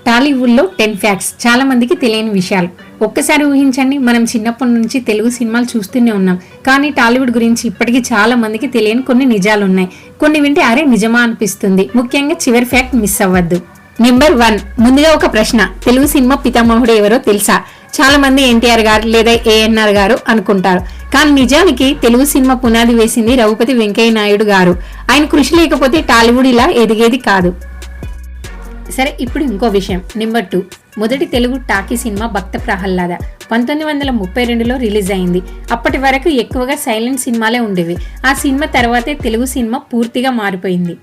టాలీవుడ్లో 10 ఫ్యాక్ట్స్ చాలా మందికి తెలియని విషయాలు. ఒక్కసారి ఊహించండి, మనం చిన్నప్పటి నుంచి తెలుగు సినిమాలు చూస్తూనే ఉన్నాం, కానీ టాలీవుడ్ గురించి ఇప్పటికీ చాలా మందికి తెలియని కొన్ని నిజాలు ఉన్నాయి. కొన్ని వింటే అరే నిజమా అనిపిస్తుంది. ముఖ్యంగా చివరి ఫ్యాక్ట్ మిస్ అవ్వద్దు. నెంబర్ 1, ముందుగా ఒక ప్రశ్న, తెలుగు సినిమా పితామహుడు ఎవరో తెలుసా? చాలా మంది ఎన్టీఆర్ గారు లేదా ఏఎన్ఆర్ గారు అనుకుంటారు, కానీ నిజానికి తెలుగు సినిమా పునాది వేసింది రఘుపతి వెంకయ్య నాయుడు గారు. ఆయన కృషి లేకపోతే టాలీవుడ్ ఇలా ఎదిగేది కాదు. సరే, ఇప్పుడు ఇంకో విషయం. నెంబర్ 2, మొదటి తెలుగు టాకీ సినిమా భక్త ప్రహ్లాద 1932లో రిలీజ్ అయింది. అప్పటి వరకు ఎక్కువగా సైలెంట్ సినిమాలే ఉండేవి. ఆ సినిమా తర్వాతే తెలుగు సినిమా పూర్తిగా మారిపోయింది.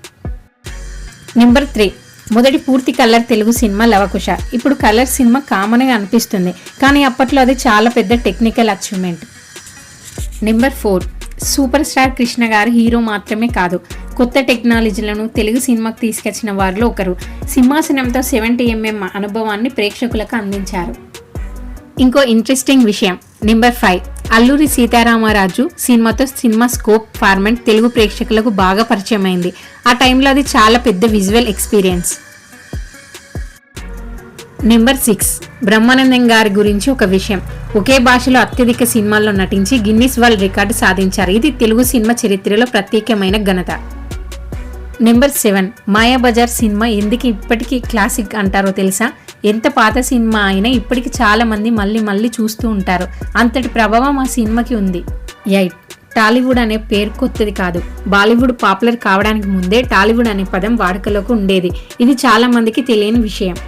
నెంబర్ 3, మొదటి పూర్తి కలర్ తెలుగు సినిమా లవకుశ. ఇప్పుడు కలర్ సినిమా కామన్గా అనిపిస్తుంది, కానీ అప్పట్లో అది చాలా పెద్ద technical achievement. Number 4, super star Krishna గారు హీరో మాత్రమే కాదు, కొత్త టెక్నాలజీలను తెలుగు సినిమాకు తీసుకొచ్చిన వారిలో ఒకరు. సింహాసనంతో 70mm అనుభవాన్ని ప్రేక్షకులకు అందించారు. ఇంకో ఇంట్రెస్టింగ్ విషయం, నెంబర్ 5, అల్లూరి సీతారామరాజు సినిమాతో సినిమా స్కోప్ ఫార్మాట్ తెలుగు ప్రేక్షకులకు బాగా పరిచయం అయింది. ఆ టైంలో అది చాలా పెద్ద విజువల్ ఎక్స్పీరియన్స్. నెంబర్ 6, బ్రహ్మానందం గారి గురించి ఒక విషయం. ఒకే భాషలో అత్యధిక సినిమాల్లో నటించి గిన్నిస్ వరల్డ్ రికార్డు సాధించారు. ఇది తెలుగు సినిమా చరిత్రలో ప్రత్యేకమైన ఘనత. నెంబర్ 7, మాయాబజార్ సినిమా ఎందుకు ఇప్పటికీ క్లాసిక్ అంటారో తెలుసా? ఎంత పాత సినిమా అయినా ఇప్పటికి చాలా మంది మళ్ళీ చూస్తూ ఉంటారు. అంతటి ప్రభావం ఆ సినిమాకి ఉంది. 8, టాలీవుడ్ అనే పేరు కొత్తది కాదు. బాలీవుడ్ పాపులర్ కావడానికి ముందే టాలీవుడ్ అనే పదం వాడుకలోకి ఉండేది. ఇది చాలా మందికి తెలియని విషయం.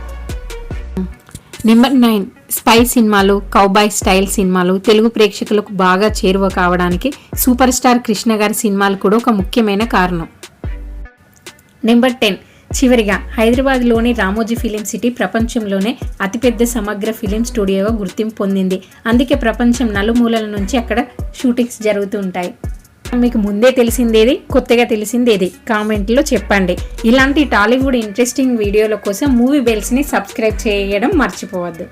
నెంబర్ 9, స్పై సినిమాలు, కౌబాయ్ స్టైల్ సినిమాలు తెలుగు ప్రేక్షకులకు బాగా చేరువ కావడానికి సూపర్ స్టార్ కృష్ణ గారి సినిమాలు కూడా ఒక ముఖ్యమైన కారణం. నెంబర్ 10, చివరిగా హైదరాబాద్లోని రామోజీ ఫిలిం సిటీ ప్రపంచంలోనే అతిపెద్ద సమగ్ర ఫిలిం స్టూడియోగా గుర్తింపు పొందింది. అందుకే ప్రపంచం నలుమూలల నుంచి అక్కడ షూటింగ్స్ జరుగుతూ ఉంటాయి. మీకు ముందే తెలిసిందేది, కొత్తగా తెలిసిందేది కామెంట్లో చెప్పండి. ఇలాంటి టాలీవుడ్ ఇంట్రెస్టింగ్ వీడియోల కోసం మూవీ బెల్స్ని సబ్స్క్రైబ్ చేయడం మర్చిపోవద్దు.